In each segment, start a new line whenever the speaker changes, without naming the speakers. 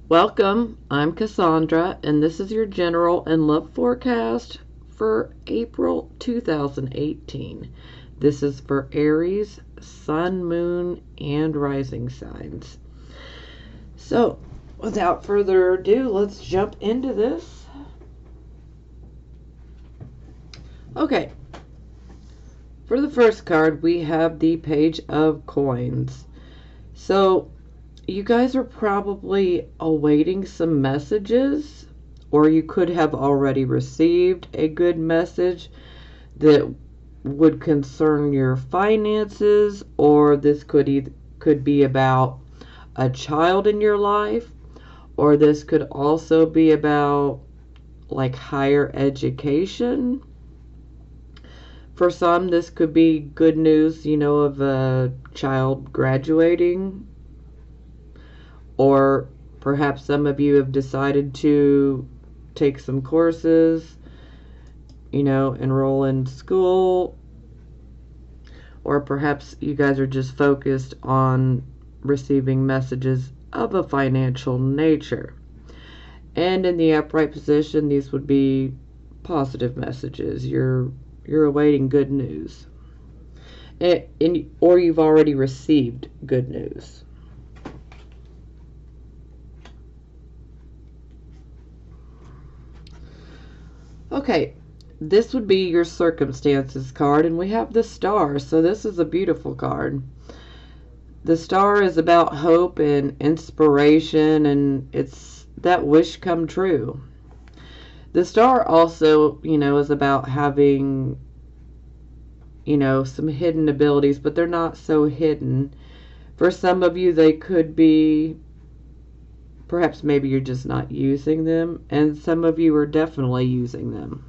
Welcome, I'm Cassandra, and this is your general and love forecast for April 2018. This is for Aries, Sun, Moon, and Rising signs. So, without further ado, let's jump into this. Okay, for the first card, we have the Page of Coins. So, you guys are probably awaiting some messages, or you could have already received a good message that would concern your finances, or this could be about a child in your life, or this could also be about like higher education. For some, this could be good news, of a child graduating. Or perhaps some of you have decided to take some courses, enroll in school. Or perhaps you guys are just focused on receiving messages of a financial nature. And in the upright position, these would be positive messages. You're awaiting good news. Or you've already received good news. Okay, this would be your circumstances card, and we have the star, so this is a beautiful card. The star is about hope and inspiration, and it's that wish come true. The star also, is about having, some hidden abilities, but they're not so hidden. For some of you, they could be, perhaps maybe you're just not using them, and some of you are definitely using them.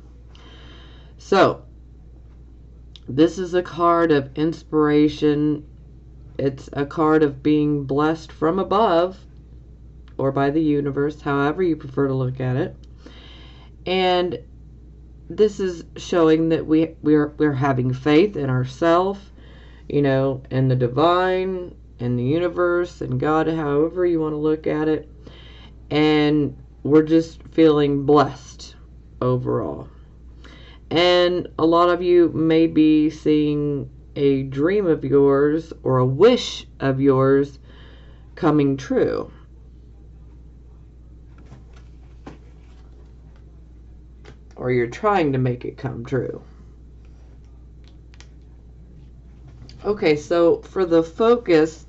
So, this is a card of inspiration. It's a card of being blessed from above or by the universe, however you prefer to look at it. And this is showing that we're having faith in ourselves, in the divine, in the universe, and God, however you want to look at it. And we're just feeling blessed overall. And a lot of you may be seeing a dream of yours or a wish of yours coming true. Or you're trying to make it come true. Okay, so for the focus,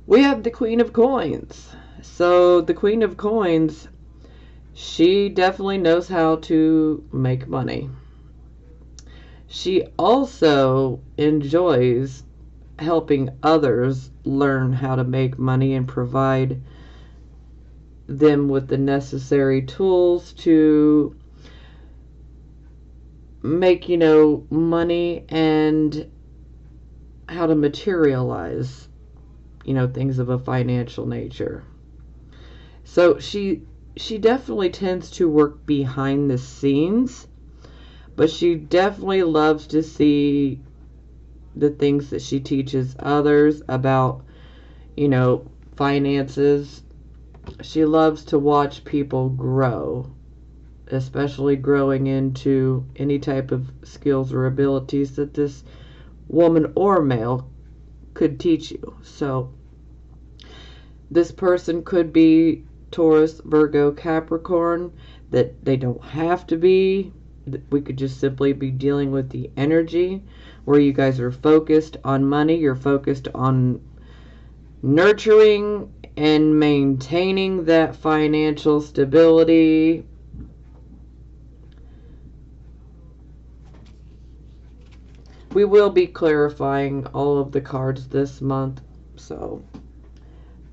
we have the Queen of Coins. So the Queen of Coins, she definitely knows how to make money. She also enjoys helping others learn how to make money and provide them with the necessary tools to make, money and how to materialize, things of a financial nature. So she definitely tends to work behind the scenes, but she definitely loves to see the things that she teaches others about, finances. She loves to watch people grow, especially growing into any type of skills or abilities that this woman or male could teach you. So this person could be Taurus, Virgo, Capricorn. That they don't have to be. We could just simply be dealing with the energy where you guys are focused on money. You're focused on nurturing and maintaining that financial stability. We will be clarifying all of the cards this month, so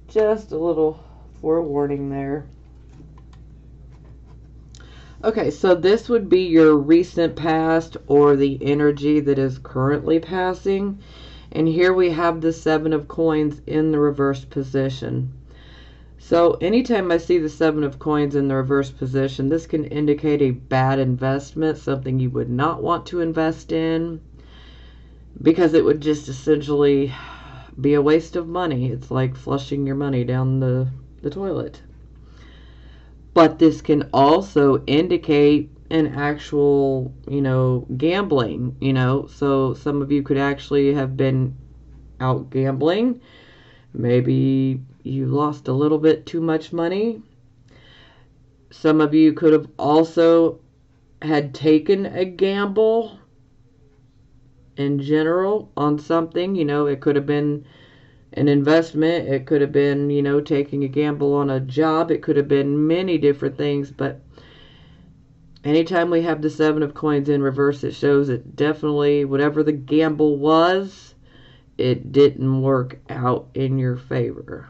just a little forewarning there. Okay, so this would be your recent past or the energy that is currently passing. And here we have the Seven of Coins in the reversed position. So anytime I see the Seven of Coins in the reversed position, this can indicate a bad investment, something you would not want to invest in, because it would just essentially be a waste of money. It's like flushing your money down the toilet. But this can also indicate an actual, gambling, So some of you could actually have been out gambling. Maybe you lost a little bit too much money. Some of you could have also had taken a gamble in general on something. It could have been an investment. It could have been, taking a gamble on a job. It could have been many different things. But anytime we have the Seven of Coins in reverse, it shows that definitely whatever the gamble was, it didn't work out in your favor.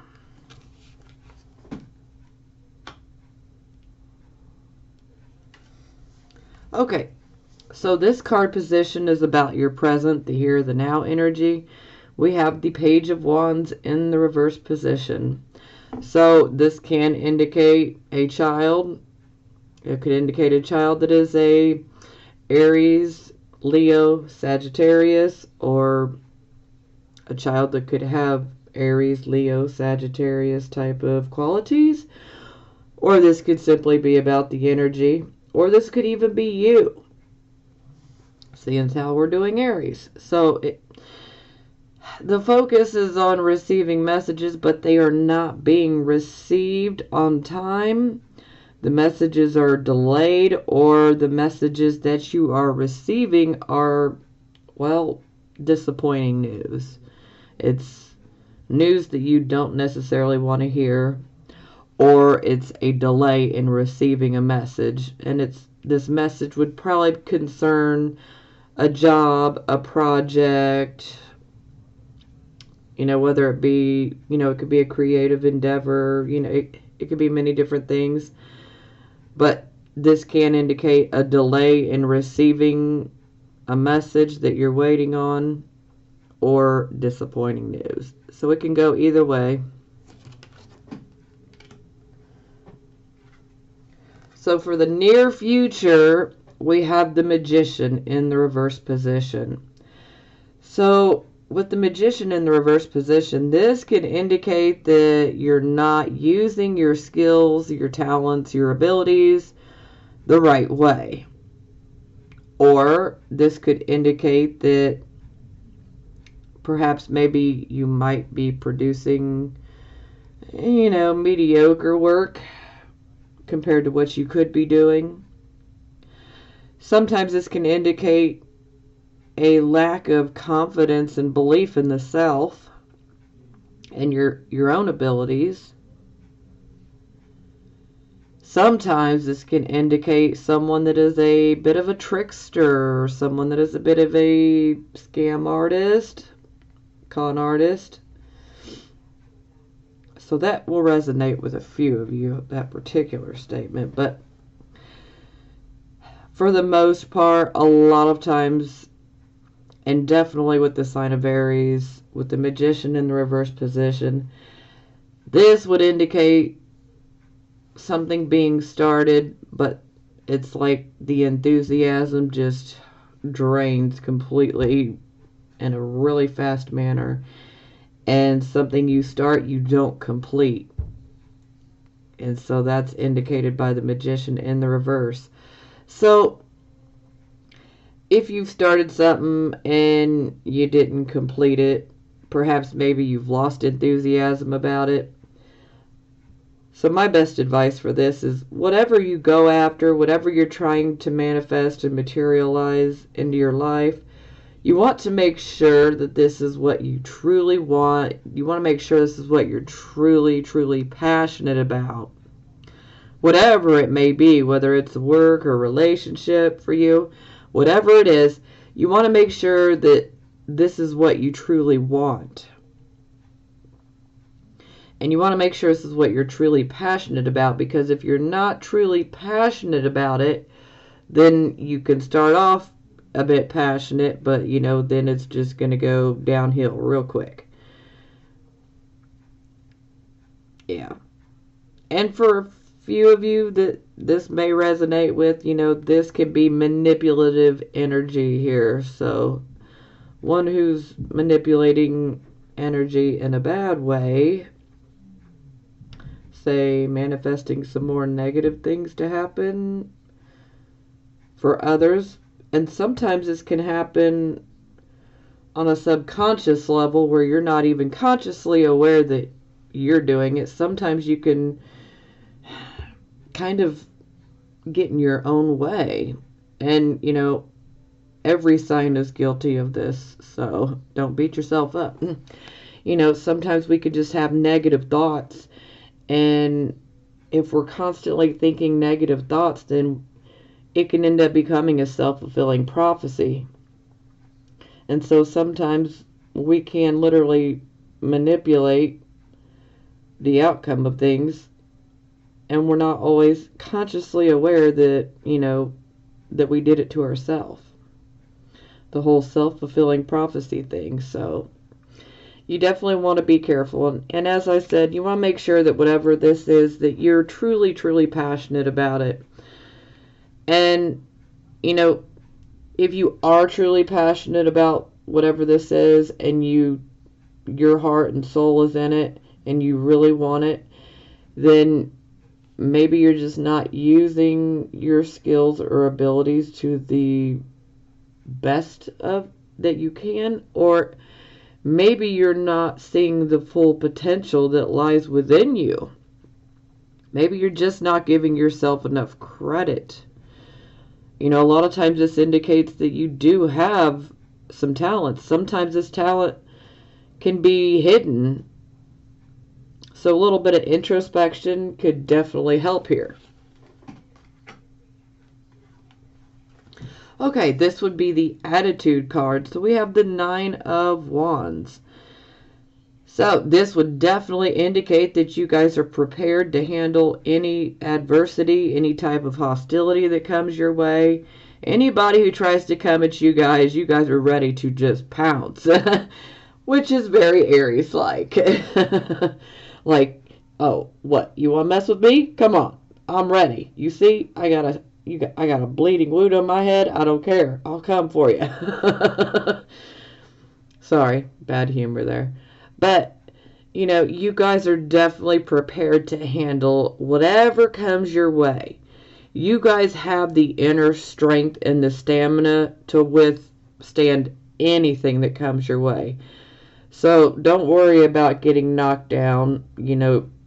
Okay, so this card position is about your present, the here, the now energy. We have the Page of Wands in the reverse position. So this can indicate a child. It could indicate a child that is a Aries, Leo, Sagittarius, or a child that could have Aries, Leo, Sagittarius type of qualities. Or this could simply be about the energy. Or this could even be you. Seeing how we're doing Aries. So the focus is on receiving messages, but they are not being received on time. The messages are delayed, or the messages that you are receiving are, well, disappointing news. It's news that you don't necessarily want to hear, or it's a delay in receiving a message. And this message would probably concern a job, a project, whether it be, it could be a creative endeavor, it could be many different things. But this can indicate a delay in receiving a message that you're waiting on, or disappointing news. So it can go either way. So for the near future, we have the Magician in the reverse position. So with the Magician in the reverse position, this can indicate that you're not using your skills, your talents, your abilities the right way. Or this could indicate that perhaps maybe you might be producing, mediocre work compared to what you could be doing. Sometimes this can indicate a lack of confidence and belief in the self and your own abilities. Sometimes this can indicate someone that is a bit of a trickster, or someone that is a bit of a scam artist, con artist. So that will resonate with a few of you, that particular statement. But for the most part, a lot of times, and definitely with the sign of Aries, with the Magician in the reverse position, this would indicate something being started, but it's like the enthusiasm just drains completely in a really fast manner. And something you start, you don't complete. And so that's indicated by the Magician in the reverse. So if you've started something and you didn't complete it, perhaps maybe you've lost enthusiasm about it. So my best advice for this is whatever you go after, whatever you're trying to manifest and materialize into your life, you want to make sure that this is what you truly want. You want to make sure this is what you're truly, truly passionate about. Whatever it may be, whether it's work or relationship for you, whatever it is, you want to make sure that this is what you truly want. And you want to make sure this is what you're truly passionate about, because if you're not truly passionate about it, then you can start off a bit passionate, but then it's just going to go downhill real quick. Yeah. And for a few of you that this may resonate with, this can be manipulative energy here. So one who's manipulating energy in a bad way. say, manifesting some more negative things to happen for others. And sometimes this can happen on a subconscious level where you're not even consciously aware that you're doing it. Sometimes you can kind of get in your own way. And, every sign is guilty of this, so don't beat yourself up. Sometimes we could just have negative thoughts, and if we're constantly thinking negative thoughts, then it can end up becoming a self-fulfilling prophecy. And so sometimes we can literally manipulate the outcome of things, and we're not always consciously aware that, that we did it to ourselves. The whole self-fulfilling prophecy thing. So you definitely want to be careful. And as I said, you want to make sure that whatever this is, that you're truly, truly passionate about it. And, if you are truly passionate about whatever this is, and your heart and soul is in it, and you really want it, then maybe you're just not using your skills or abilities to the best of that you can, or maybe you're not seeing the full potential that lies within you. Maybe you're just not giving yourself enough credit. A lot of times this indicates that you do have some talent. Sometimes this talent can be hidden. So a little bit of introspection could definitely help here. Okay, this would be the attitude card. So we have the 9 of Wands. So this would definitely indicate that you guys are prepared to handle any adversity, any type of hostility that comes your way. Anybody who tries to come at you guys are ready to just pounce. Which is very Aries-like. Like, oh, what? You want to mess with me? Come on. I'm ready. You see, I got a bleeding wound on my head. I don't care. I'll come for you. Sorry, bad humor there. But, you guys are definitely prepared to handle whatever comes your way. You guys have the inner strength and the stamina to withstand anything that comes your way. So don't worry about getting knocked down,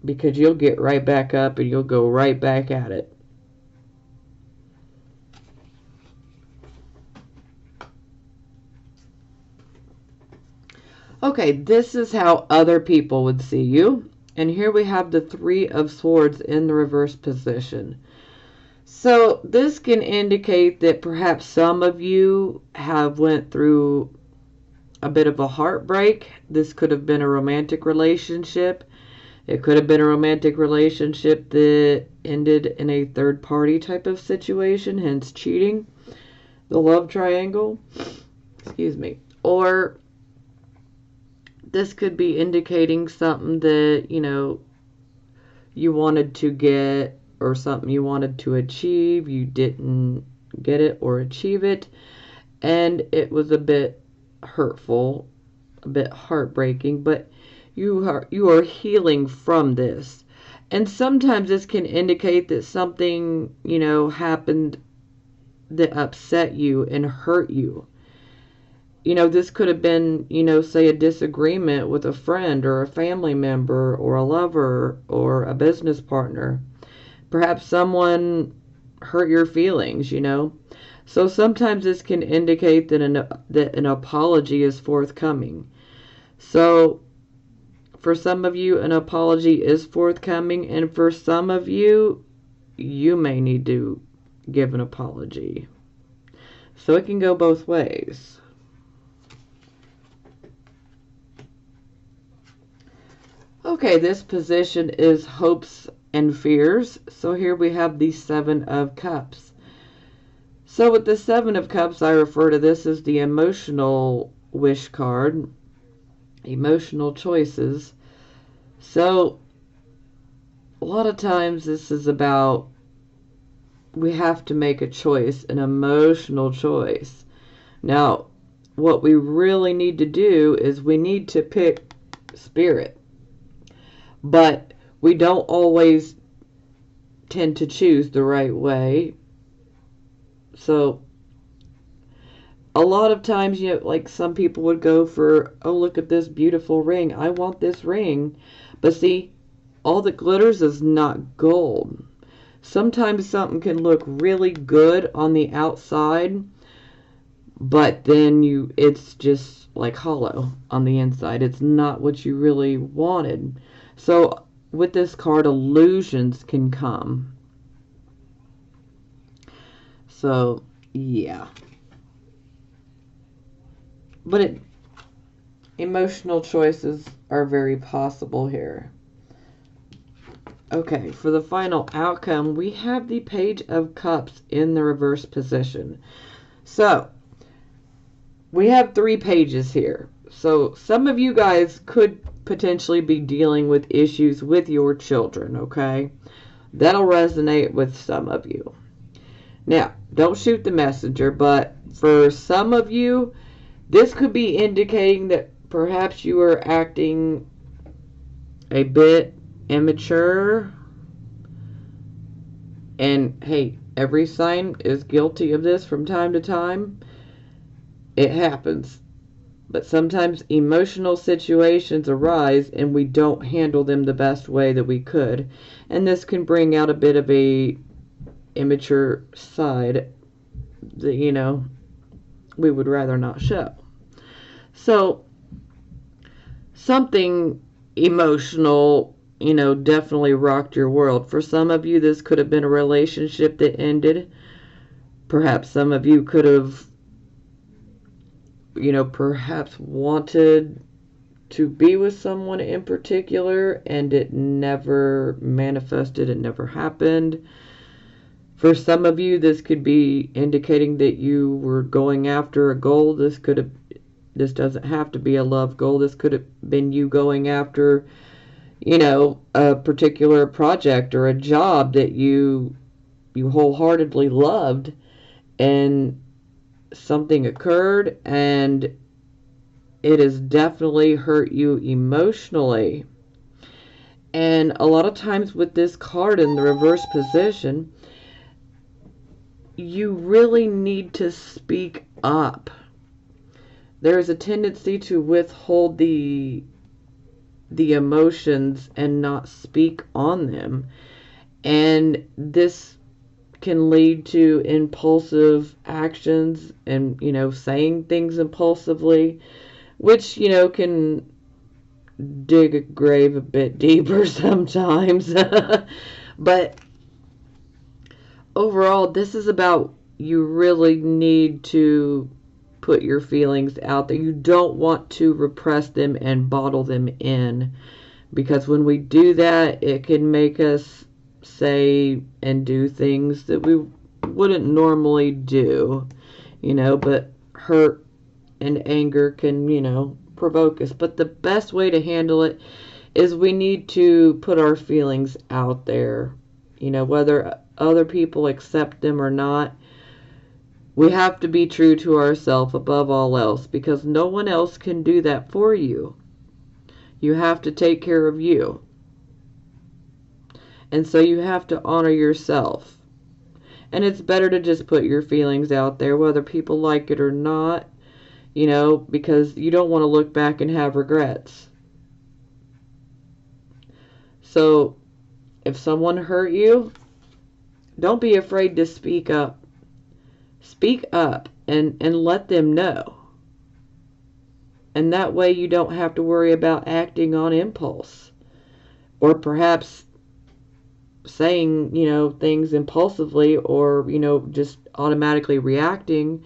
because you'll get right back up and you'll go right back at it. Okay, this is how other people would see you. And here we have the 3 of Swords in the reverse position. So this can indicate that perhaps some of you have went through a bit of a heartbreak. This could have been a romantic relationship. It could have been a romantic relationship that ended in a third party type of situation, hence cheating. The love triangle. Excuse me. Or this could be indicating something that, you wanted to get, or something you wanted to achieve. You didn't get it or achieve it. And it was a bit hurtful, a bit heartbreaking, but you are healing from this. And sometimes this can indicate that something, happened that upset you and hurt you. This could have been, say a disagreement with a friend or a family member or a lover or a business partner. Perhaps someone hurt your feelings, So sometimes this can indicate that an apology is forthcoming. So for some of you, an apology is forthcoming, and for some of you, you may need to give an apology. So it can go both ways. Okay, this position is hopes and fears. So here we have the 7 of Cups. So with the 7 of Cups, I refer to this as the emotional wish card. Emotional choices. So a lot of times this is about, we have to make a choice, an emotional choice. Now, what we really need to do is we need to pick spirit. But we don't always tend to choose the right way. So a lot of times, like some people would go for, oh, look at this beautiful ring. I want this ring. But see, all that glitters is not gold. Sometimes something can look really good on the outside, but then it's just like hollow on the inside. It's not what you really wanted. So with this card, illusions can come. So, yeah. But emotional choices are very possible here. Okay, for the final outcome, we have the Page of Cups in the reverse position. So, we have 3 pages here. So, some of you guys could potentially be dealing with issues with your children, okay? That'll resonate with some of you. Now, don't shoot the messenger, but for some of you, this could be indicating that perhaps you are acting a bit immature. And hey, every sign is guilty of this from time to time. It happens. But sometimes emotional situations arise and we don't handle them the best way that we could. And this can bring out a bit of a immature side that, we would rather not show. So, something emotional, definitely rocked your world. For some of you, this could have been a relationship that ended. Perhaps some of you could have, perhaps wanted to be with someone in particular and it never manifested, it never happened. For some of you, this could be indicating that you were going after a goal. This doesn't have to be a love goal. This could have been you going after, a particular project or a job that you wholeheartedly loved, and something occurred and it has definitely hurt you emotionally. And a lot of times with this card in the reverse position, you really need to speak up. There is a tendency to withhold the emotions and not speak on them. And this can lead to impulsive actions and, saying things impulsively, which, can dig a grave a bit deeper sometimes. But overall, this is about you really need to put your feelings out there. You don't want to repress them and bottle them in, because when we do that, it can make us say and do things that we wouldn't normally do, but hurt and anger can, provoke us. But the best way to handle it is we need to put our feelings out there, whether other people accept them or not. We have to be true to ourselves above all else, because no one else can do that for you. You have to take care of you. And so you have to honor yourself. And it's better to just put your feelings out there, whether people like it or not, because you don't want to look back and have regrets. So if someone hurt you, don't be afraid to speak up. Speak up and let them know. And that way you don't have to worry about acting on impulse. Or perhaps saying, things impulsively, or, just automatically reacting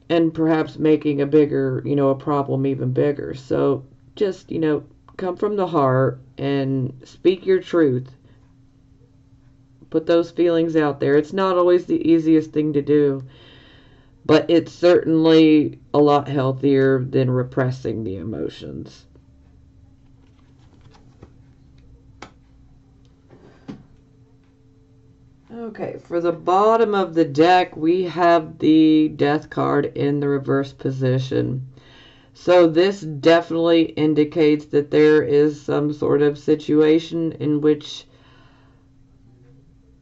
and perhaps making a bigger, a problem even bigger. So just, come from the heart and speak your truth. Put those feelings out there. It's not always the easiest thing to do, but it's certainly a lot healthier than repressing the emotions. Okay, for the bottom of the deck, we have the Death card in the reverse position. So this definitely indicates that there is some sort of situation in which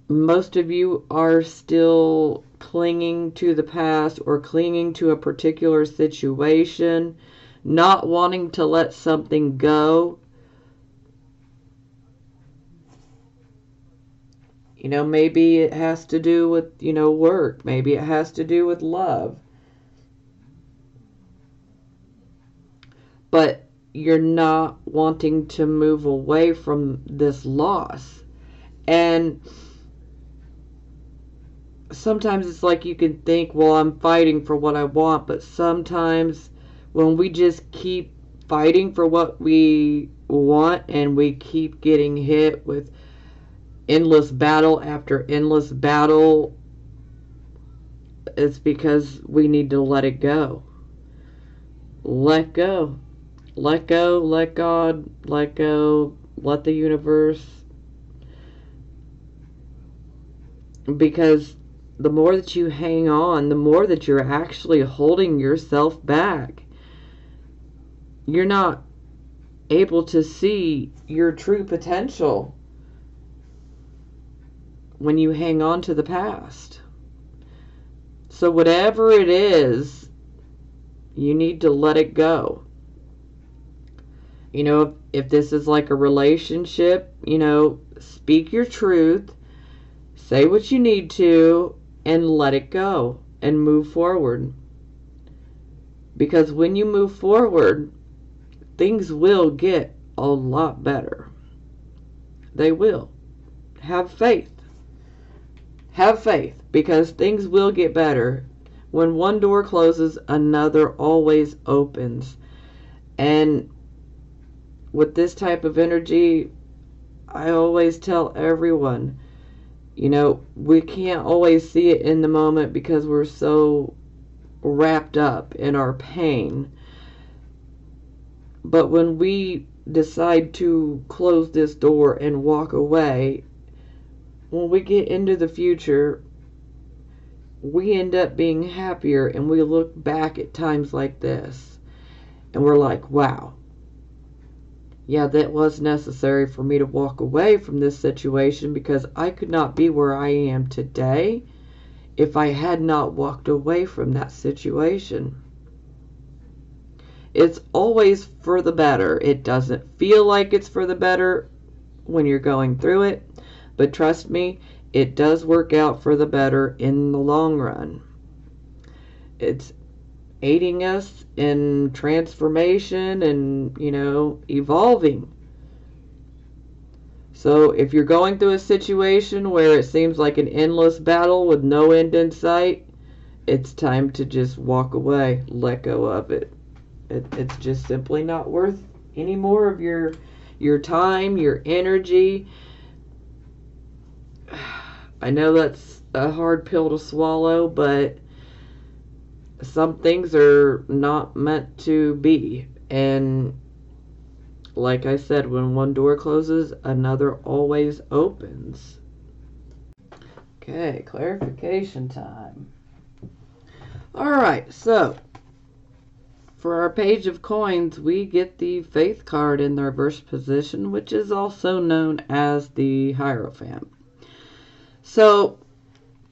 most of you are still clinging to the past or clinging to a particular situation, not wanting to let something go. Maybe it has to do with, work. Maybe it has to do with love. But you're not wanting to move away from this loss. And sometimes it's like you can think, well, I'm fighting for what I want, but sometimes when we just keep fighting for what we want and we keep getting hit with endless battle after endless battle, it's because we need to let it go. Let go. Let go, let God, let go, let the universe. Because the more that you hang on, the more that you're actually holding yourself back. You're not able to see your true potential when you hang on to the past. So whatever it is, you need to let it go. If this is like a relationship, speak your truth, say what you need to, and let it go and move forward. Because when you move forward, things will get a lot better. They will. Have faith. Have faith, because things will get better. When one door closes, another always opens. And with this type of energy, I always tell everyone, we can't always see it in the moment because we're so wrapped up in our pain. But when we decide to close this door and walk away, when we get into the future, we end up being happier, and we look back at times like this and we're like, wow, yeah, that was necessary for me to walk away from this situation, because I could not be where I am today if I had not walked away from that situation. It's always for the better. It doesn't feel like it's for the better when you're going through it, but trust me, it does work out for the better in the long run. It's aiding us in transformation and, evolving. So if you're going through a situation where it seems like an endless battle with no end in sight, it's time to just walk away, let go of it. It's just simply not worth any more of your time, your energy. I know that's a hard pill to swallow, but some things are not meant to be. And like I said, when one door closes, another always opens. Okay, clarification time. Alright, so for our page of coins, we get the Faith card in the reverse position, which is also known as the Hierophant. So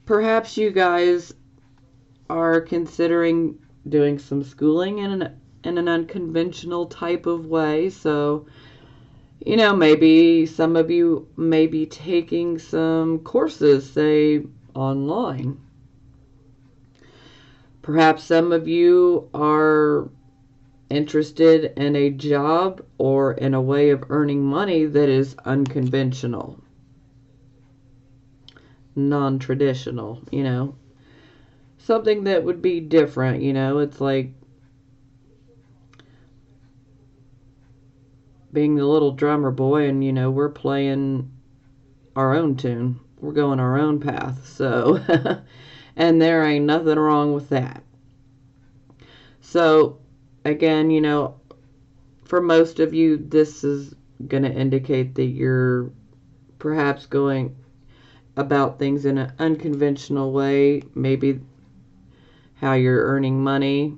perhaps you guys are considering doing some schooling in an unconventional type of way. So, maybe some of you may be taking some courses, say, online. Perhaps some of you are interested in a job or in a way of earning money that is unconventional, non-traditional, something that would be different. It's like being the little drummer boy, and we're playing our own tune, we're going our own path. So and there ain't nothing wrong with that. So again, for most of you, this is going to indicate that you're perhaps going about things in an unconventional way, maybe how you're earning money.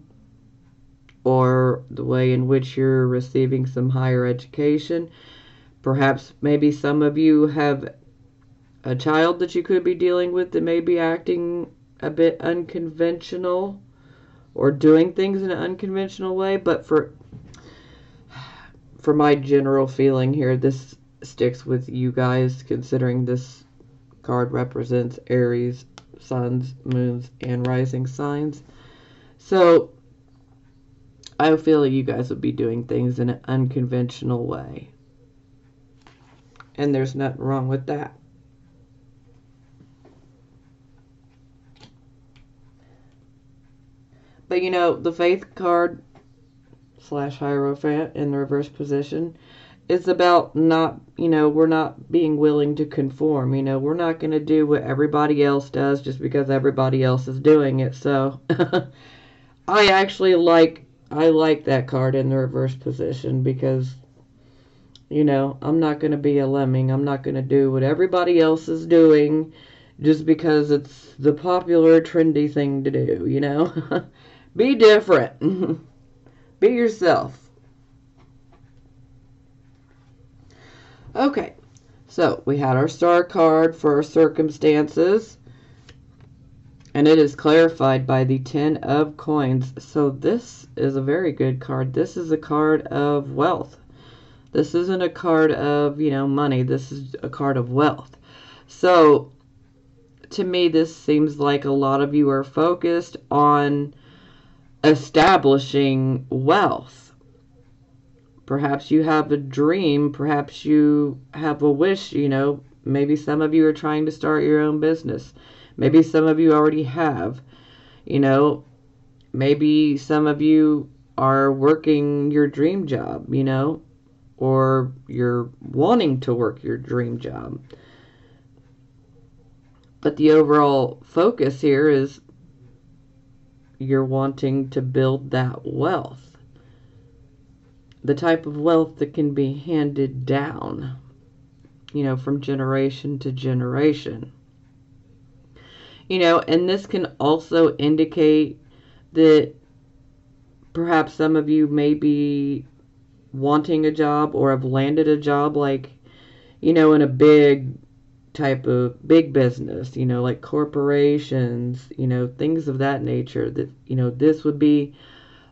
or the way in which you're receiving some higher education. Perhaps maybe some of you have a child that you could be dealing with that may be acting a bit unconventional or doing things in an unconventional way. But for my general feeling here, this sticks with you guys, considering this card represents Aries, suns, moons, and rising signs. So I feel like you guys would be doing things in an unconventional way. And there's nothing wrong with that. But you know, the Faith card slash Hierophant in the reverse position is about not, we're not being willing to conform. We're not going to do what everybody else does just because everybody else is doing it. So I actually like that card in the reverse position because, I'm not going to be a lemming. I'm not going to do what everybody else is doing just because it's the popular, trendy thing to do, Be different. Be yourself. Okay, so we had our star card for our circumstances, and it is clarified by the 10 of coins. So this is a very good card. This is a card of wealth. This isn't a card of, money. This is a card of wealth. So to me, this seems like a lot of you are focused on establishing wealth. Perhaps you have a dream. Perhaps you have a wish, Maybe some of you are trying to start your own business. Maybe some of you already have. Maybe some of you are working your dream job, or you're wanting to work your dream job. But the overall focus here is you're wanting to build that wealth. The type of wealth that can be handed down, from generation to generation. And this can also indicate that perhaps some of you may be wanting a job or have landed a job like, in a big business, like corporations, things of that nature, that, this would be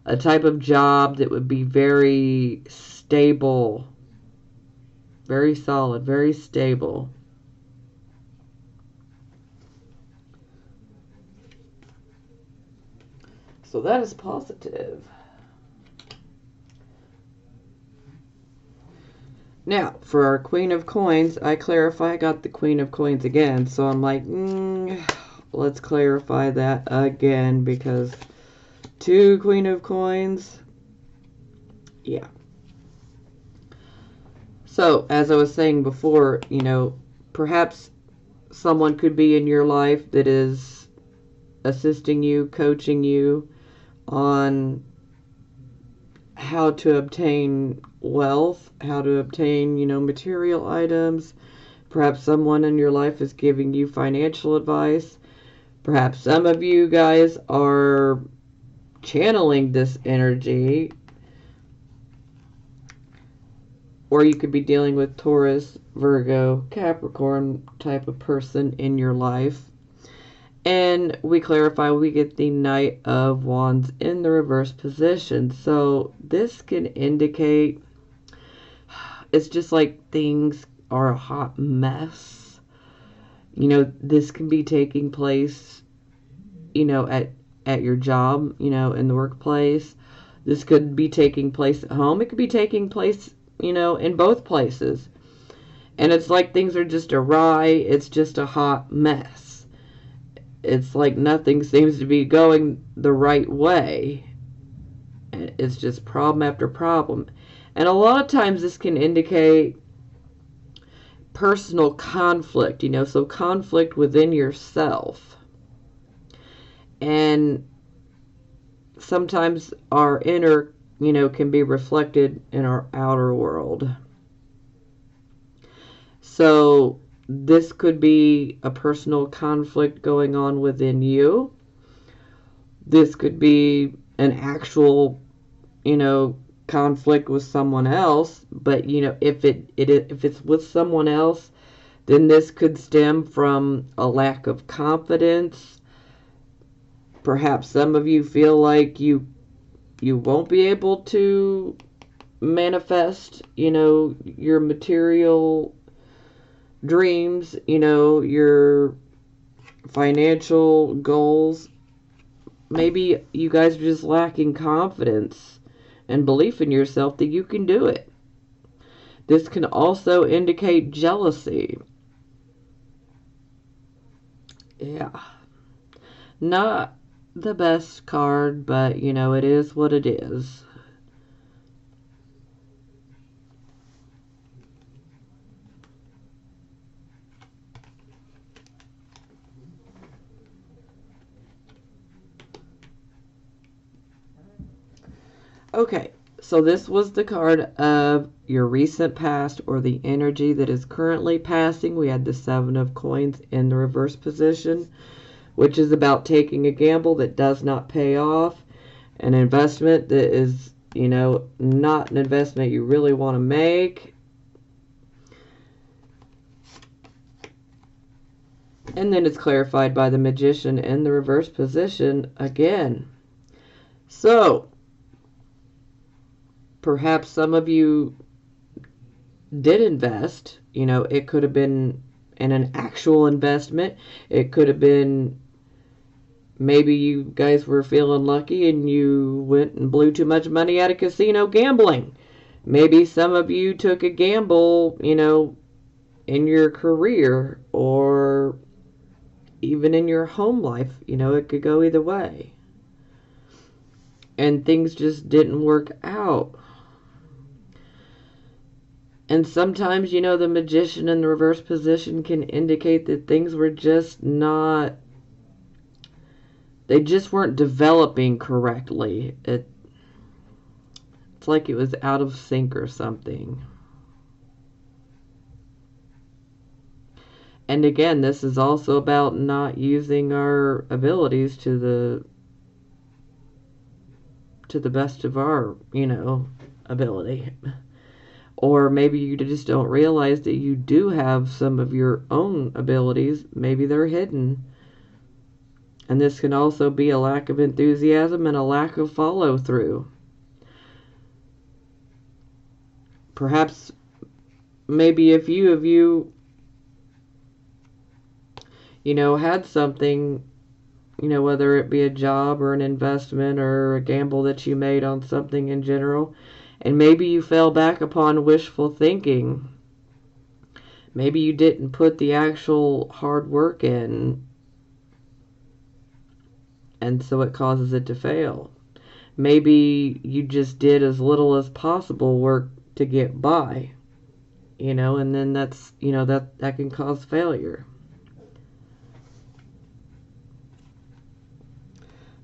a type of job that would be very stable, very solid, very stable. So that is positive. Now, for our Queen of Coins, I got the Queen of Coins again. So I'm like, let's clarify that again because 2 Queen of Coins. Yeah. So, as I was saying before, perhaps someone could be in your life that is assisting you, coaching you on how to obtain wealth, how to obtain, material items. Perhaps someone in your life is giving you financial advice. Perhaps some of you guys are channeling this energy. Or you could be dealing with Taurus, Virgo, Capricorn type of person in your life. And we clarify, we get the Knight of Wands in the reverse position. So this can indicate it's just like things are a hot mess. This can be taking place, at your job, in the workplace. This could be taking place at home. It could be taking place, in both places. And it's like things are just awry. It's just a hot mess. It's like nothing seems to be going the right way. It's just problem after problem. And a lot of times this can indicate personal conflict, so conflict within yourself. And sometimes our inner, can be reflected in our outer world. So this could be a personal conflict going on within you. This could be an actual, you know, conflict with someone else, but you know, if it's with someone else, then this could stem from a lack of confidence. Perhaps some of you feel like you won't be able to manifest, you know, your material dreams, you know, your financial goals. Maybe you guys are just lacking confidence and belief in yourself that you can do it. This can also indicate jealousy. Yeah. Not the best card, but you know, it is what it is. Okay, so this was the card of your recent past or the energy that is currently passing. We had the Seven of Coins in the reverse position, which is about taking a gamble that does not pay off, an investment that is, you know, not an investment you really want to make. And then it's clarified by the Magician in the reverse position again. So, perhaps some of you did invest. You know, it could have been in an actual investment. It could have been maybe you guys were feeling lucky and you went and blew too much money at a casino gambling. Maybe some of you took a gamble, you know, in your career or even in your home life. You know, it could go either way. And things just didn't work out. And sometimes, you know, the Magician in the reverse position can indicate that things were just not, they just weren't developing correctly. It's like it was out of sync or something. And again, this is also about not using our abilities to the best of our, you know, ability. Or maybe you just don't realize that you do have some of your own abilities. Maybe they're hidden. And this can also be a lack of enthusiasm and a lack of follow through. Perhaps, maybe a few of you, you know, had something, you know, whether it be a job or an investment or a gamble that you made on something in general, and maybe you fell back upon wishful thinking. Maybe you didn't put the actual hard work in, and so it causes it to fail. Maybe you just did as little as possible work to get by, you know, and then that's, you know, that can cause failure.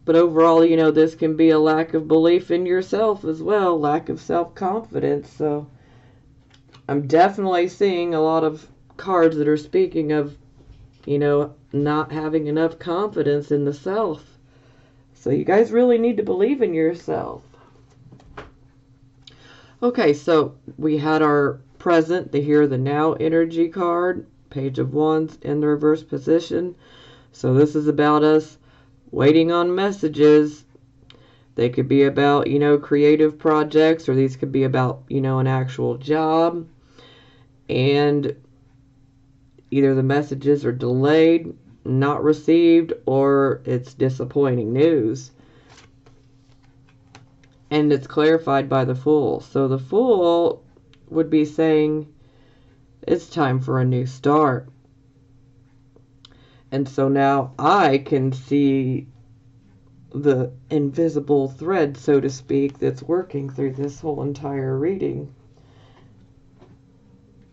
But overall, you know, this can be a lack of belief in yourself as well, lack of self-confidence. So I'm definitely seeing a lot of cards that are speaking of, you know, not having enough confidence in the self. So you guys really need to believe in yourself. Okay, so we had our present, the here, the now energy card, Page of Wands in the reverse position. So this is about us waiting on messages. They could be about, you know, creative projects, or these could be about, you know, an actual job. And either the messages are delayed, not received, or it's disappointing news. And it's clarified by the Fool. So the Fool would be saying, it's time for a new start. And so now I can see the invisible thread, so to speak, that's working through this whole entire reading.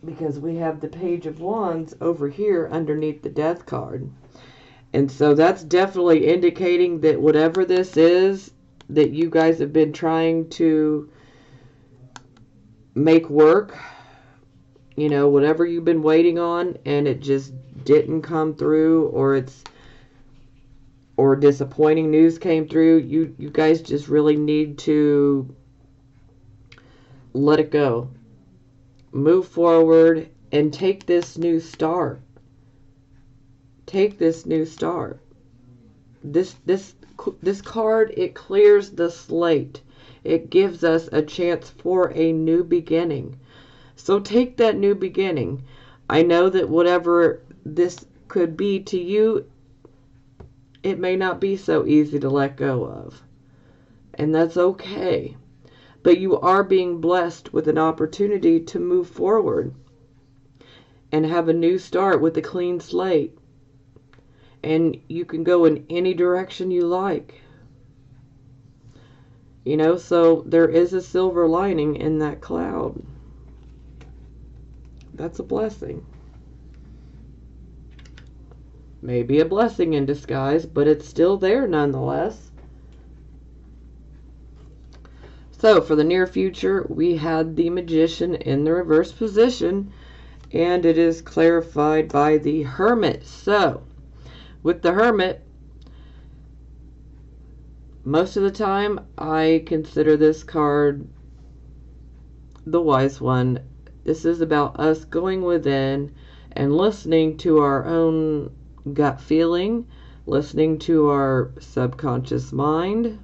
Because we have the Page of Wands over here underneath the Death card. And so that's definitely indicating that whatever this is that you guys have been trying to make work, you know, whatever you've been waiting on and it just didn't come through, or disappointing news came through, you guys just really need to let it go. Move forward and take this new start. Take this new start. This card, it clears the slate. It gives us a chance for a new beginning. So take that new beginning. I know that whatever this could be to you, it may not be so easy to let go of. And that's okay. But you are being blessed with an opportunity to move forward and have a new start with a clean slate. And you can go in any direction you like. You know, so there is a silver lining in that cloud. That's a blessing. Maybe a blessing in disguise, but it's still there nonetheless. So for the near future, we had the Magician in the reverse position, and it is clarified by the Hermit. So with the Hermit, most of the time I consider this card the wise one. This is about us going within and listening to our own gut feeling, listening to our subconscious mind,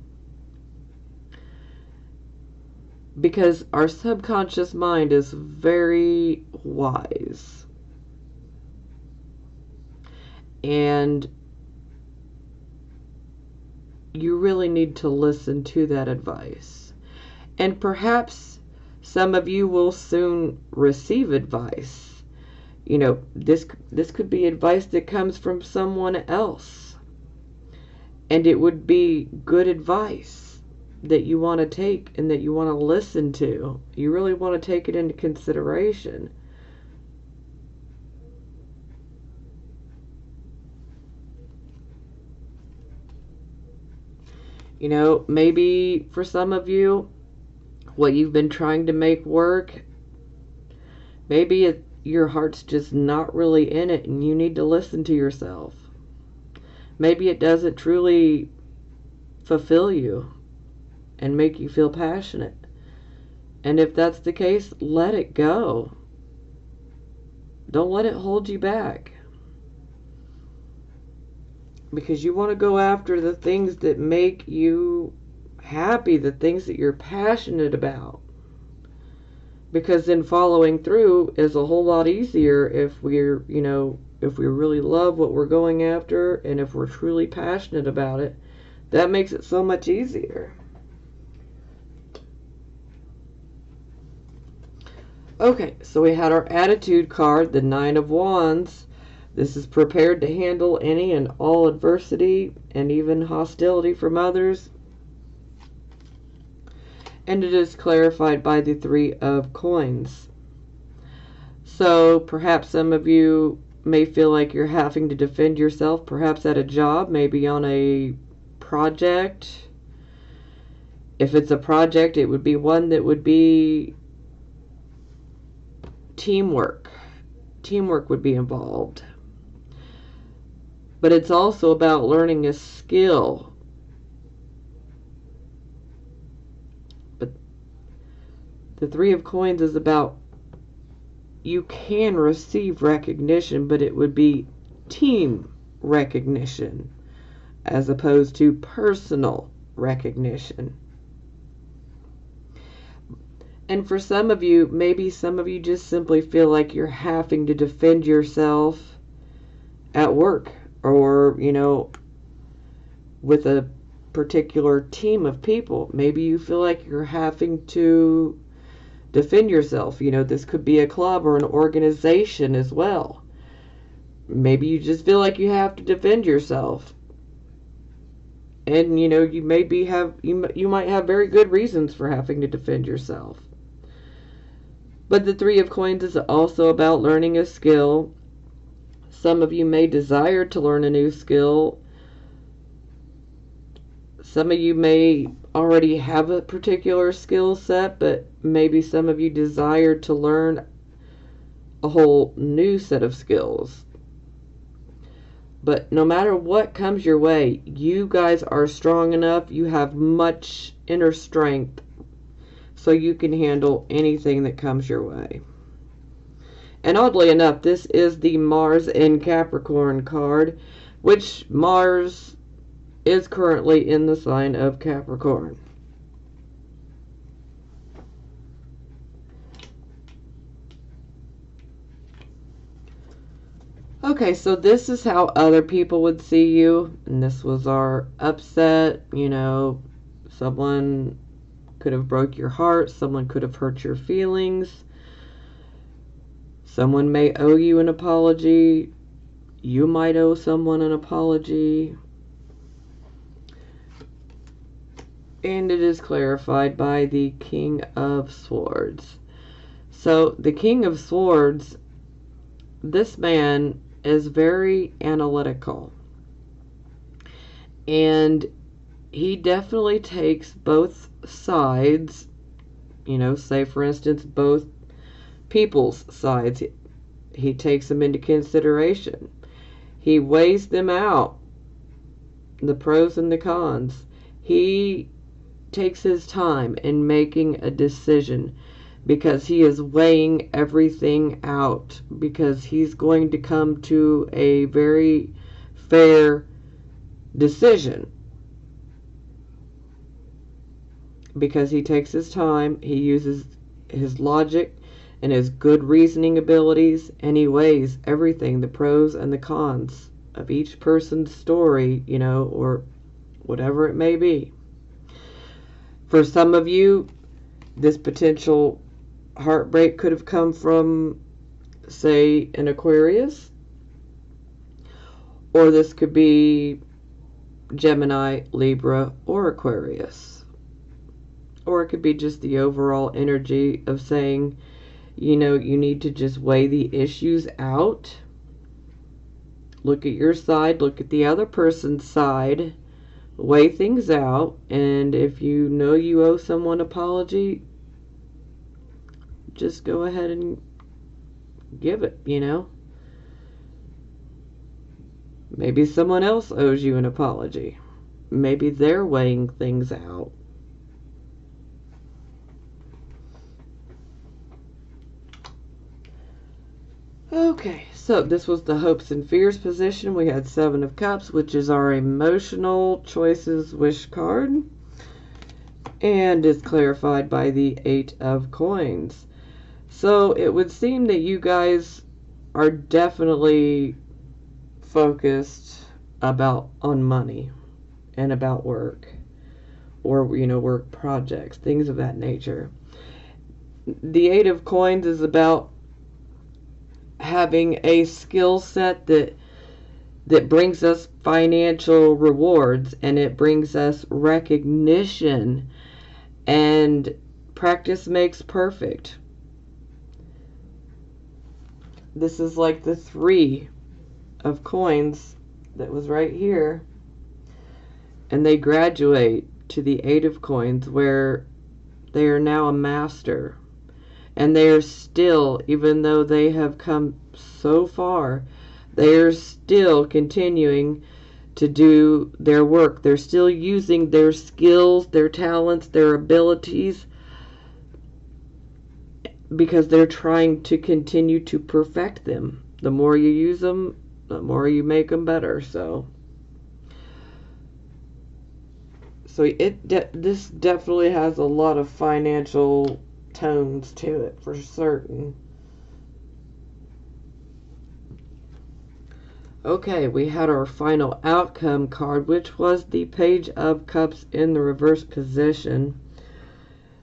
because our subconscious mind is very wise, and you really need to listen to that advice. And perhaps some of you will soon receive advice. You know, this could be advice that comes from someone else, and it would be good advice that you want to take and that you want to listen to. You really want to take it into consideration. You know, maybe for some of you, what you've been trying to make work, maybe your heart's just not really in it and you need to listen to yourself. Maybe it doesn't truly fulfill you and make you feel passionate. And if that's the case, let it go. Don't let it hold you back. Because you want to go after the things that make you happy, the things that you're passionate about. Because then following through is a whole lot easier if we're, you know, if we really love what we're going after and if we're truly passionate about it. That makes it so much easier. Okay, so we had our attitude card, the Nine of Wands. This is prepared to handle any and all adversity and even hostility from others. And it is clarified by the Three of Coins. So perhaps some of you may feel like you're having to defend yourself, perhaps at a job, maybe on a project. If it's a project, it would be one that would be teamwork. Teamwork would be involved. But it's also about learning a skill. But the Three of Coins is about you can receive recognition, but it would be team recognition as opposed to personal recognition. And for some of you, maybe some of you just simply feel like you're having to defend yourself at work or, you know, with a particular team of people. Maybe you feel like you're having to defend yourself. You know, this could be a club or an organization as well. Maybe you just feel like you have to defend yourself. And, you know, you might have very good reasons for having to defend yourself. But the Three of Coins is also about learning a skill. Some of you may desire to learn a new skill. Some of you may already have a particular skill set, but maybe some of you desire to learn a whole new set of skills. But no matter what comes your way, you guys are strong enough. You have much inner strength so you can handle anything that comes your way. And oddly enough, this is the Mars in Capricorn card, which Mars is currently in the sign of Capricorn. Okay, so this is how other people would see you. And this was our upset. You know, someone could have broke your heart. Someone could have hurt your feelings. Someone may owe you an apology. You might owe someone an apology. And it is clarified by the King of Swords. So the King of Swords, this man is very analytical. And he definitely takes both sides, you know, say for instance, both people's sides. He takes them into consideration. He weighs them out, the pros and the cons. He takes his time in making a decision because he is weighing everything out, because he's going to come to a very fair decision. Because he takes his time, he uses his logic and his good reasoning abilities, and he weighs everything, the pros and the cons of each person's story, you know, or whatever it may be. For some of you, this potential heartbreak could have come from, say, an Aquarius, or this could be Gemini, Libra, or Aquarius. Or it could be just the overall energy of saying, you know, you need to just weigh the issues out. Look at your side, look at the other person's side, weigh things out, and if you know you owe someone an apology, just go ahead and give it, you know. Maybe someone else owes you an apology. Maybe they're weighing things out. Okay, so this was the hopes and fears position. We had 7 of Cups, which is our emotional choices wish card. And is clarified by the 8 of Coins. So it would seem that you guys are definitely focused on money and about work, or, you know, work projects, things of that nature. The 8 of Coins is about having a skill set that brings us financial rewards, and it brings us recognition, and practice makes perfect. This is like the 3 of Coins that was right here, and they graduate to the 8 of Coins, where they are now a master, and they are still, even though they have come so far, they are still continuing to do their work. They're still using their skills, their talents, their abilities, because they're trying to continue to perfect them. The more you use them, the more you make them better. So this definitely has a lot of financial tones to it, for certain. Okay, we had our final outcome card, which was the Page of Cups in the reverse position.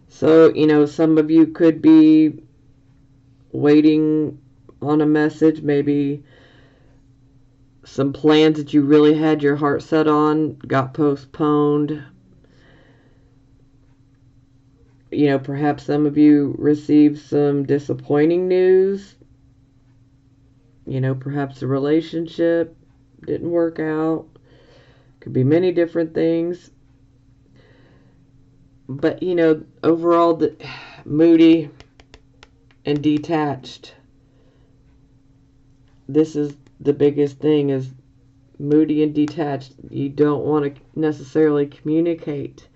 So, you know, some of you could be waiting on a message, maybe some plans that you really had your heart set on got postponed. You know, perhaps some of you received some disappointing news. You know, perhaps a relationship didn't work out. Could be many different things. But, you know, overall, moody and detached. This is the biggest thing, is moody and detached. You don't want to necessarily communicate.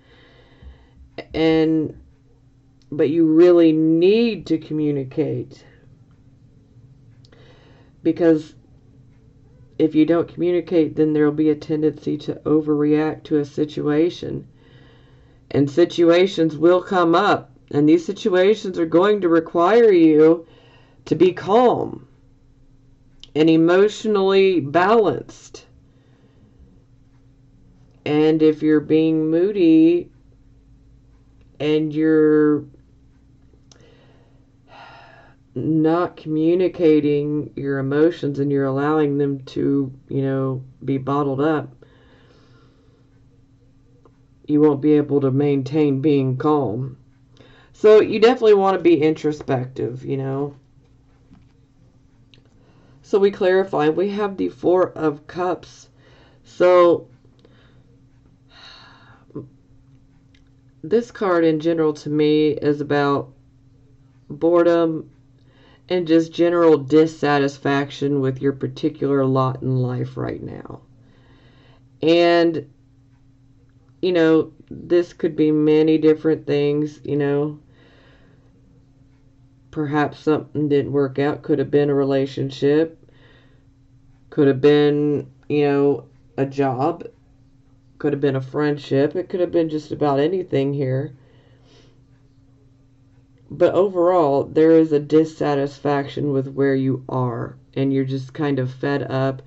And but you really need to communicate. Because if you don't communicate, then there'll be a tendency to overreact to a situation. And situations will come up, and these situations are going to require you to be calm and emotionally balanced. And if you're being moody and you're not communicating your emotions and you're allowing them to, be bottled up, you won't be able to maintain being calm. So you definitely want to be introspective, So we clarify, we have the Four of Cups. So this card in general to me is about boredom and just general dissatisfaction with your particular lot in life right now. And, this could be many different things, Perhaps something didn't work out. Could have been a relationship. Could have been, a job. Could have been a friendship. It could have been just about anything here. But overall, there is a dissatisfaction with where you are, and you're just kind of fed up.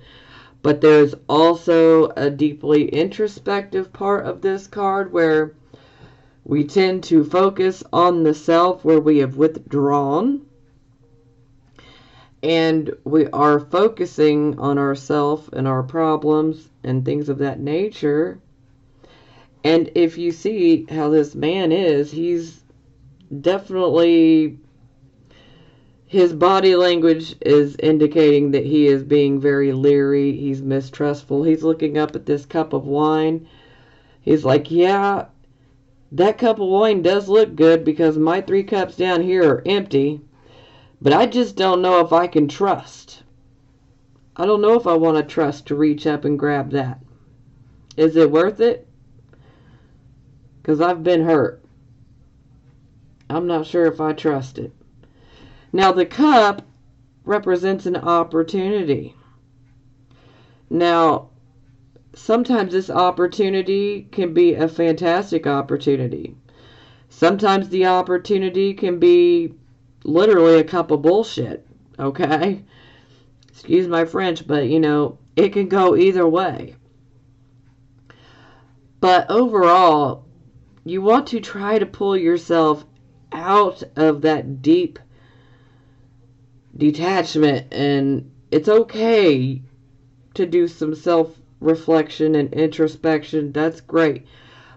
But there's also a deeply introspective part of this card where we tend to focus on the self, where we have withdrawn. And we are focusing on ourself and our problems and things of that nature. And if you see how this man is, he's definitely, his body language is indicating that he is being very leery. He's mistrustful. He's looking up at this cup of wine. He's like, yeah, that cup of wine does look good because my 3 cups down here are empty. But I just don't know if I can trust. I don't know if I want to trust to reach up and grab that. Is it worth it? Because I've been hurt. I'm not sure if I trust it. Now, the cup represents an opportunity. Now, sometimes this opportunity can be a fantastic opportunity. Sometimes the opportunity can be literally a cup of bullshit, okay? Excuse my French, but it can go either way. But overall, you want to try to pull yourself out of that deep detachment, and it's okay to do some self-reflection and introspection. That's great.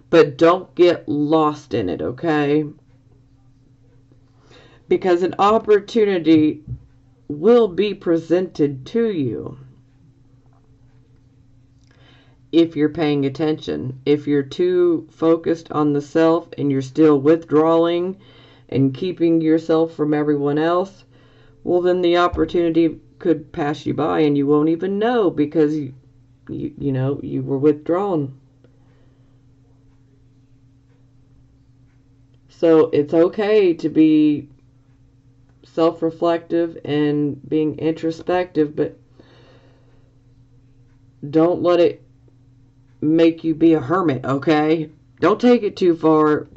But don't get lost in it, okay? Because an opportunity will be presented to you if you're paying attention. If you're too focused on the self and you're still withdrawing and keeping yourself from everyone else, well, then the opportunity could pass you by and you won't even know because you were withdrawn. So it's okay to be self-reflective and being introspective, but don't let it make you be a hermit, okay? Don't take it too far,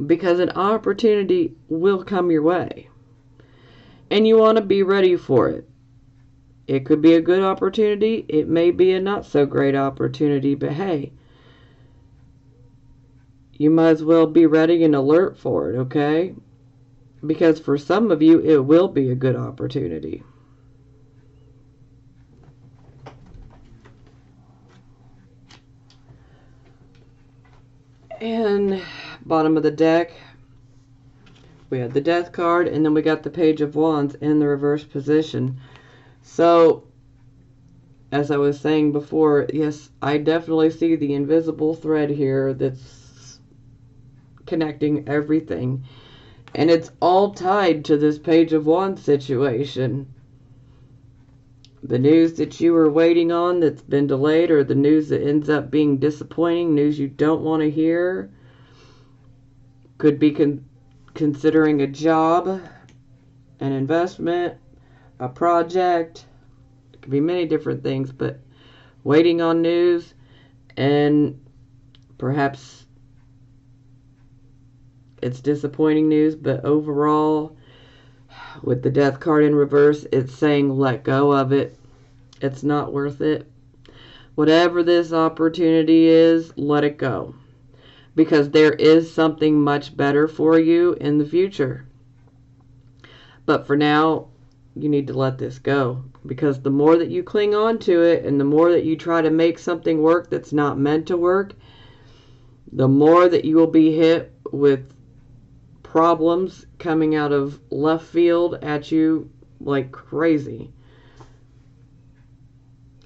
because an opportunity will come your way. And you want to be ready for it. It could be a good opportunity. It may be a not so great opportunity, but hey, you might as well be ready and alert for it, okay? Because for some of you, it will be a good opportunity. And bottom of the deck, we had the Death card, and then we got the Page of Wands in the reverse position. So, as I was saying before, yes, I definitely see the invisible thread here that's connecting everything. And it's all tied to this Page of Wands situation. The news that you were waiting on that's been delayed, or the news that ends up being disappointing, news you don't want to hear. Could be considering a job, an investment, a project. It could be many different things, but waiting on news, and perhaps it's disappointing news, but overall, with the death card in reverse, it's saying let go of it. It's not worth it. Whatever this opportunity is, let it go. Because there is something much better for you in the future. But for now, you need to let this go. Because the more that you cling on to it and the more that you try to make something work that's not meant to work, the more that you will be hit with problems coming out of left field at you like crazy.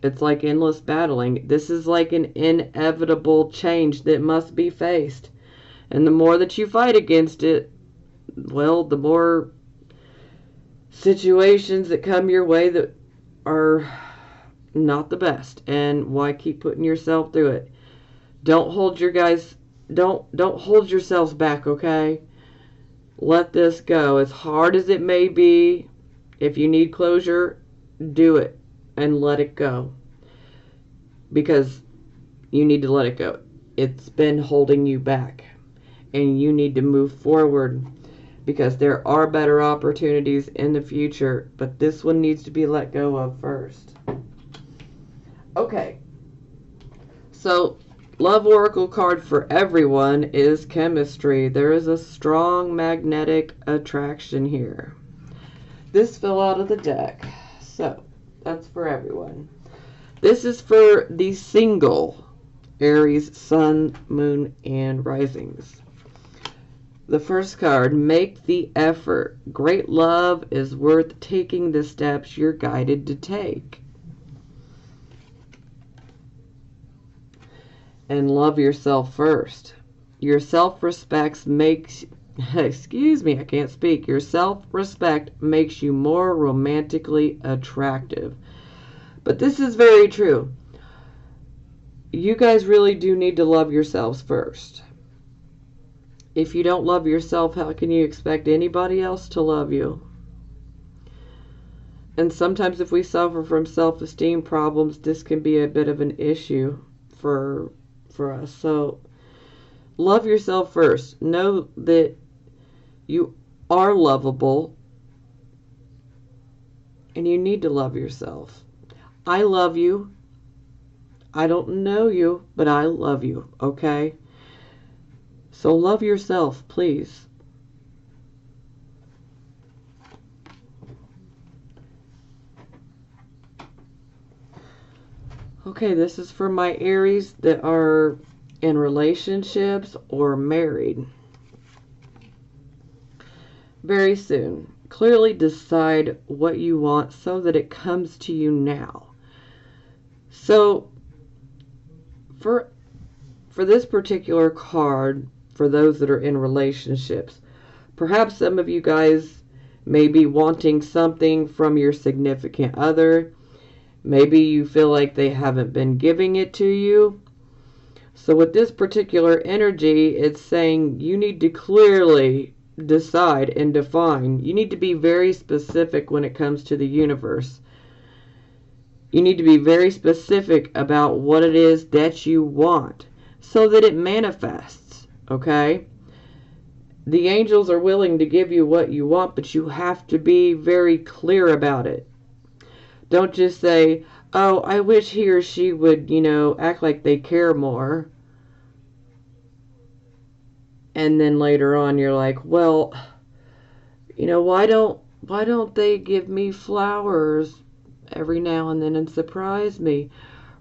It's like endless battling. This is like an inevitable change that must be faced. And the more that you fight against it, well, the more situations that come your way that are not the best. And why keep putting yourself through it? Don't hold hold yourselves back, okay? Let this go. As hard as it may be, if you need closure, do it and let it go. Because you need to let it go. It's been holding you back. And you need to move forward. Because there are better opportunities in the future. But this one needs to be let go of first. Okay. So, Love Oracle card for everyone is chemistry. There is a strong magnetic attraction here. This fell out of the deck. So, that's for everyone. This is for the single Aries, Sun, Moon, and Risings. The first card, make the effort. Great love is worth taking the steps you're guided to take. And love yourself first. Your self-respect makes, excuse me, I can't speak. Your self-respect makes you more romantically attractive. But this is very true. You guys really do need to love yourselves first. If you don't love yourself, how can you expect anybody else to love you? And sometimes if we suffer from self-esteem problems, this can be a bit of an issue for us. So love yourself first. Know that you are lovable and you need to love yourself. I love you. I don't know you, but I love you, okay? So love yourself, please. Okay, this is for my Aries that are in relationships or married. Very soon. Clearly decide what you want so that it comes to you now. So, for this particular card, for those that are in relationships, perhaps some of you guys may be wanting something from your significant other. Maybe you feel like they haven't been giving it to you. So with this particular energy, it's saying you need to clearly decide and define. You need to be very specific when it comes to the universe. You need to be very specific about what it is that you want so that it manifests, okay? The angels are willing to give you what you want, but you have to be very clear about it. Don't just say, oh, I wish he or she would, act like they care more. And then later on you're like, well, why don't they give me flowers every now and then and surprise me?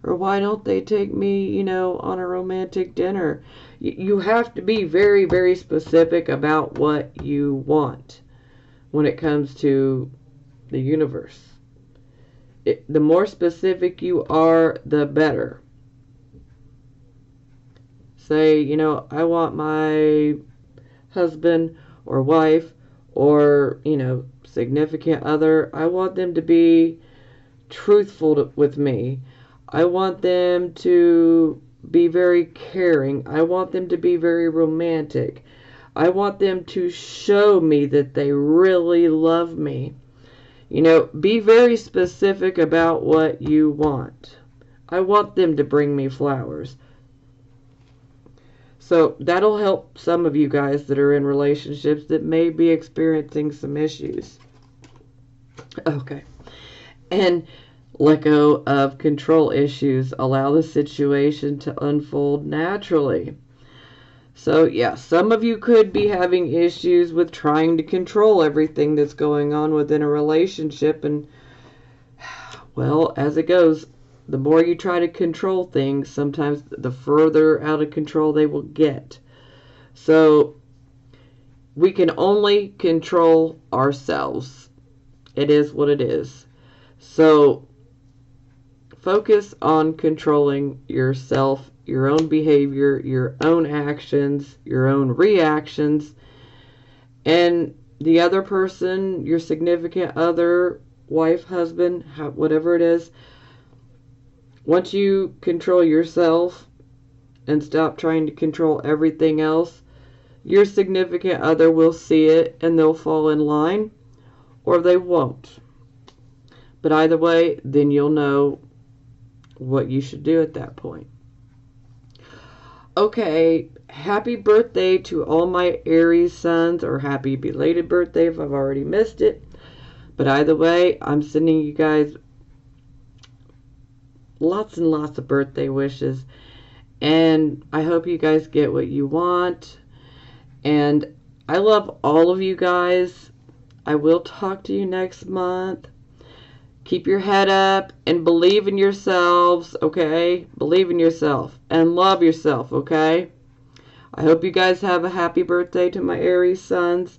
Or why don't they take me, on a romantic dinner? You have to be very, very specific about what you want when it comes to the universe. The more specific you are, the better. Say, I want my husband or wife or, significant other, I want them to be truthful with me. I want them to be very caring. I want them to be very romantic. I want them to show me that they really love me. You know, be very specific about what you want. I want them to bring me flowers. So that'll help some of you guys that are in relationships that may be experiencing some issues. Okay. And let go of control issues. Allow the situation to unfold naturally. So, yeah, some of you could be having issues with trying to control everything that's going on within a relationship. And, well, as it goes, the more you try to control things, sometimes the further out of control they will get. So, we can only control ourselves. It is what it is. So, focus on controlling yourself, your own behavior, your own actions, your own reactions, and the other person, your significant other, wife, husband, whatever it is. Once you control yourself and stop trying to control everything else, your significant other will see it and they'll fall in line, or they won't. But either way, then you'll know what you should do at that point. Okay, happy birthday to all my Aries sons, or happy belated birthday if I've already missed it. But either way, I'm sending you guys lots and lots of birthday wishes. And I hope you guys get what you want. And I love all of you guys. I will talk to you next month. Keep your head up and believe in yourselves, okay? Believe in yourself and love yourself, okay? I hope you guys have a happy birthday to my Aries sons.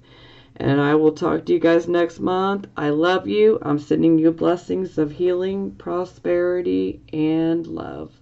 And I will talk to you guys next month. I love you. I'm sending you blessings of healing, prosperity, and love.